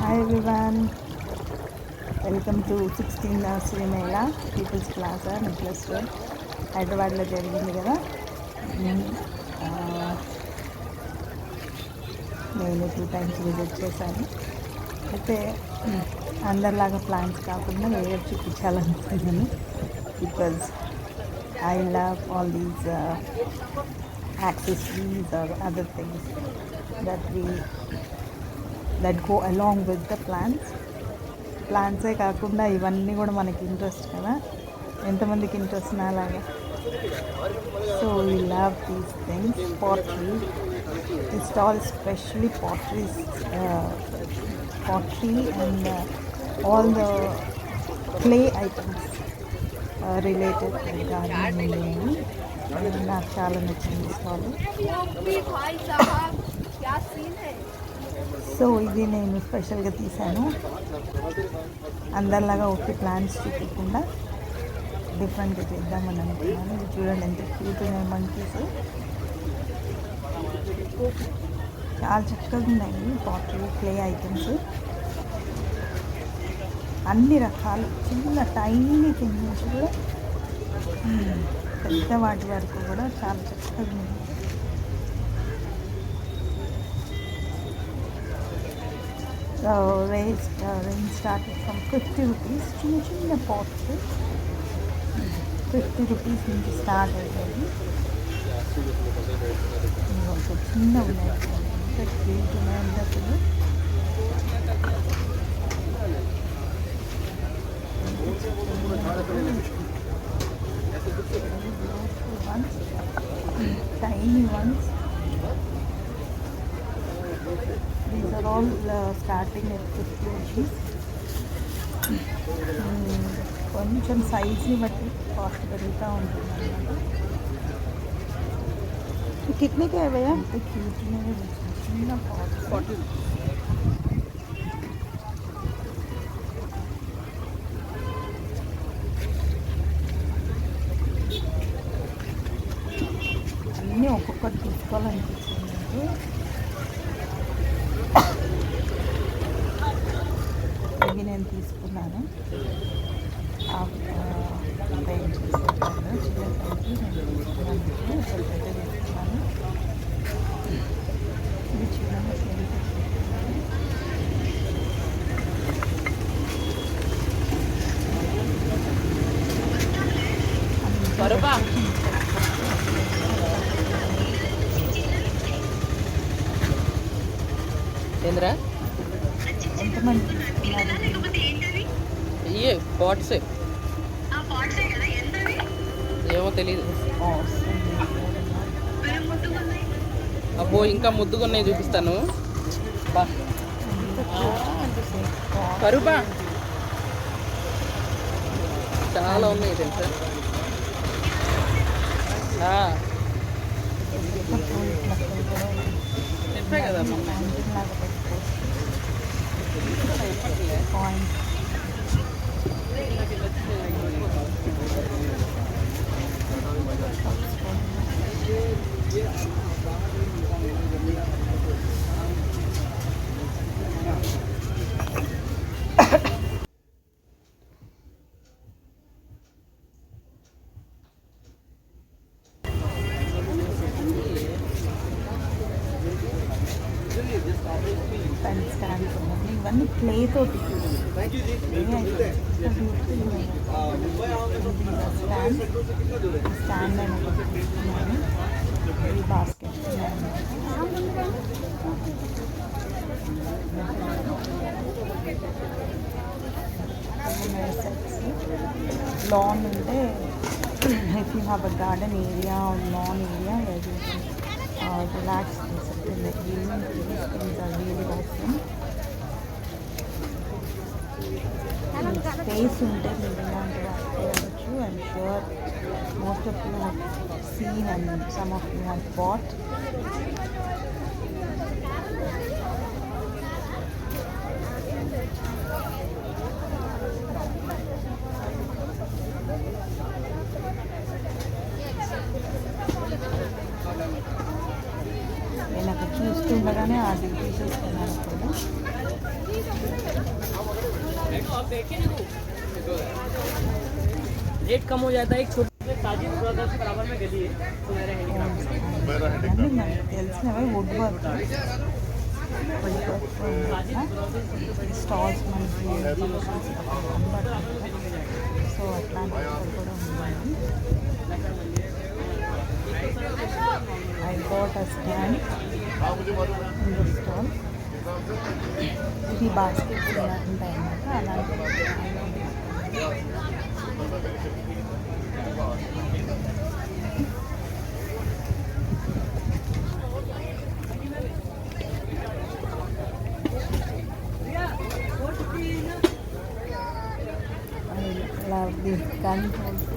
Hi everyone, welcome to 16 Nursery Mela, People's Plaza, Necklace Road, హైదరాబాద్లో జరిగింది కదా. నేను 2 times విజిట్ చేశాను. అయితే అందరిలాగా ప్లాన్స్ కాకుండా వేరే చూపించాలనుకుంటున్నాను. Because I love all these accessories or other things that go along with the plants. ప్లాంట్సే కాకుండా ఇవన్నీ కూడా మనకి ఇంట్రెస్ట్ కదా, ఎంతమందికి ఇంట్రెస్ట్ అలాగా. So we love these things. Pottery, the stall especially pottery and all the clay items related gardening. నాకు చాలా నచ్చింది స్టాల్. సో ఇది నేను స్పెషల్గా తీశాను. అందరిలాగా ఒకే ప్లాన్స్ చూపించకుండా డిఫరెంట్గా చేద్దామని అనుకున్నాను. ఇది చూడండి ఎంత క్యూట్ ఉన్నాయి మంకీస్, చాలా చక్కగా ఉన్నాయి. పాటరీ క్లే ఐటమ్స్ అన్ని రకాలు, చిన్న టైనీ థింగ్ నుంచి కూడా పెద్ద వాటి వరకు కూడా చాలా చక్కగా ఉంది. Range started from 50 rupees. చిన్న పాట్స్ 50 rupees నుంచి స్టార్ట్ అయ్యేది. చిన్న ఉన్నాయి, ఎంత క్యూట్ ఉన్నాయంటే అసలు. Tiny ones. These are all starting at 50 rupees. కొంచెం సైజ్ని బట్టి కాస్ట్ పెరుగుతూ ఉంటుంది అన్నమాట. కిట్నీ కే భయ్యా? అంత క్యూట్ చిన్న పాట్. అన్నీ ఒక్కొక్కటి తీసుకోవాలనిపించింది నాకు. ఇవి నేను తీసుకున్నాను. పెయింట్ చేసేదాన్ని చిన్న సైజు నేను తీసుకున్నాను. తీసుకున్నాను. ఇది చూడండి బరువా. ఏంద్రా ఎంతమంది ఇయే పాట్స్ ఏమో తెలీదు. అబ్బో ఇంకా ముద్దుగున్నాయి, చూపిస్తాను. కరుబా చాలా ఉన్నాయి తెలుసా. చెప్పే కదా ఇవన్నీ క్లే తోటి స్టాండ్ అని తీసుకున్నాను. ఈ బాస్కెట్ lawn ఉంటే, if you have a garden area or lawn area where you can relax and sit in the evening, these things are really awesome. Space ఉంటే మీరు ఇలాంటి వాడుకోవచ్చు. I'm sure most of you have seen and some of you have bought. నేను అక్కడ చూస్తుండగానే అది తీసేసుకున్నాను. Rate कम हो जाता है एक छोटे साजिद ब्रदर्स के बराबर में गली है तो मेरा हैंडीक्राफ्ट తెలిసినవే వుడ్ వర్క్ స్టాల్స్ మనకి సో అట్లాంటివి కూడా ఉన్నాయి. I got a stand in the stall. ఇది బాస్కెట్స్ ఉంటాయి అన్నమాట. అలాంటి love this guns also.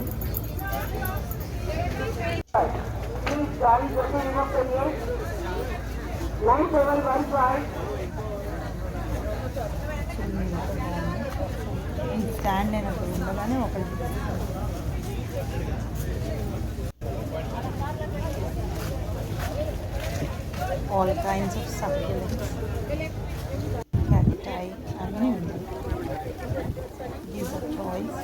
Please guys, open up the gate. 9715. ఈ స్టాండ్ అయినప్పుడు ఉండగానే ఒకటి ఆల్ కైండ్స్ ఆఫ్ సక్యులెంట్స్, క్యాక్టై అన్నీ ఉన్నాయి. These are toys.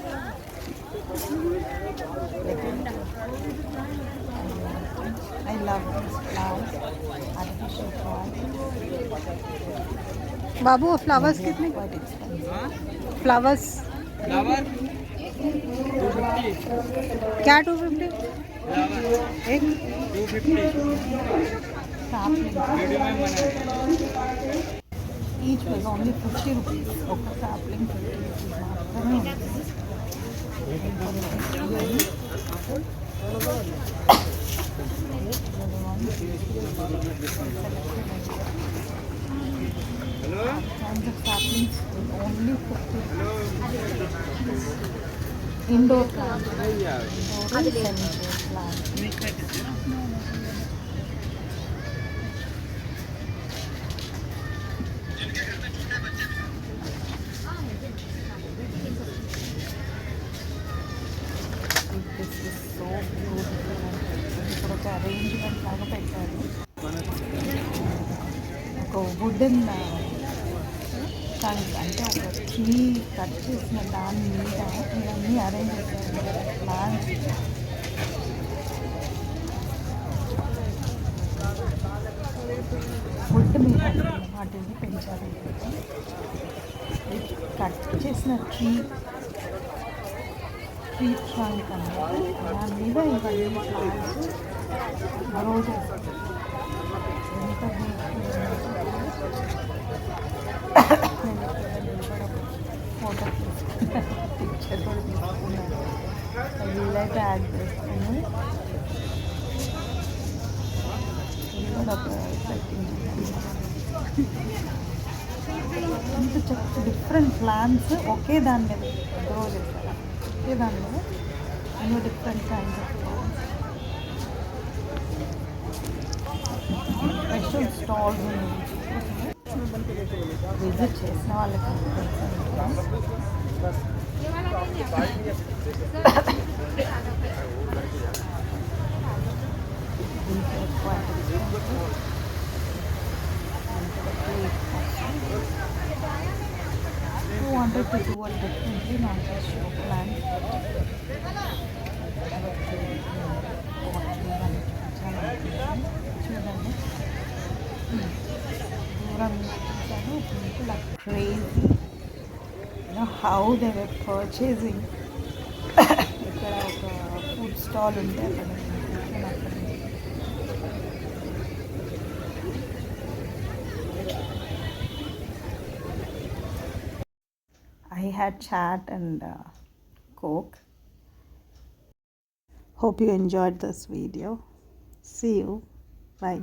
I love these flowers, artificial flowers. Babu flowers कितने? Quite expensive. फ्लावर्स फ्लावर क्या 250 एक? 250 Sapling. वीडियो में बनाया Each was only 50 rupees. ఒక sapling 50 rupees మాత్రమే ఉంది. Kinds of saplings with only 50 rupees. Indoor plants. Indoor and semi-shade plants. This is so beautiful. ఇక్కడ ఒక అరేంజ్మెంట్ లాగా పెట్టారు. ఒక వుడెన్ టంక్ అంటే ఒక ట్రీ కట్ చేసిన దాని మీద ఇవన్నీ అరేంజ్ చేశారు. ప్లాంట్స్ వుడ్ మీద వాటిని పెంచారు. కట్ చేసిన ట్రీ ట్రంక్ అన్నమాట. దాని మీద ఇవన్నీ ప్లాంట్స్ గ్రో చేస్తారు. ఎంత ఫోటో తీసుకున్నాను, పిక్చర్ కూడా తీసుకున్నాను. వీళ్ళైతే యాడ్ చేస్తాను. ఇది కూడా ఒక ఇంత చక్క డిఫరెంట్ ప్లాంట్స్ ఒకే దాని మీద గ్రో చేస్తారు. ఒకే దాని మీద ఎన్నో different kinds of plants. Special stalls ఉన్నాయి. విజిట్ చేసిన వాళ్ళకి wanted to do it differently, not just show plants. చూడండి దూరం చూసాను. people are crazy, you know how they were purchasing. ఇక్కడ ఒక ఫుడ్ స్టాల్ ఉంటే అక్కడ I had chat and Coke. Hope you enjoyed this video. See you. Bye.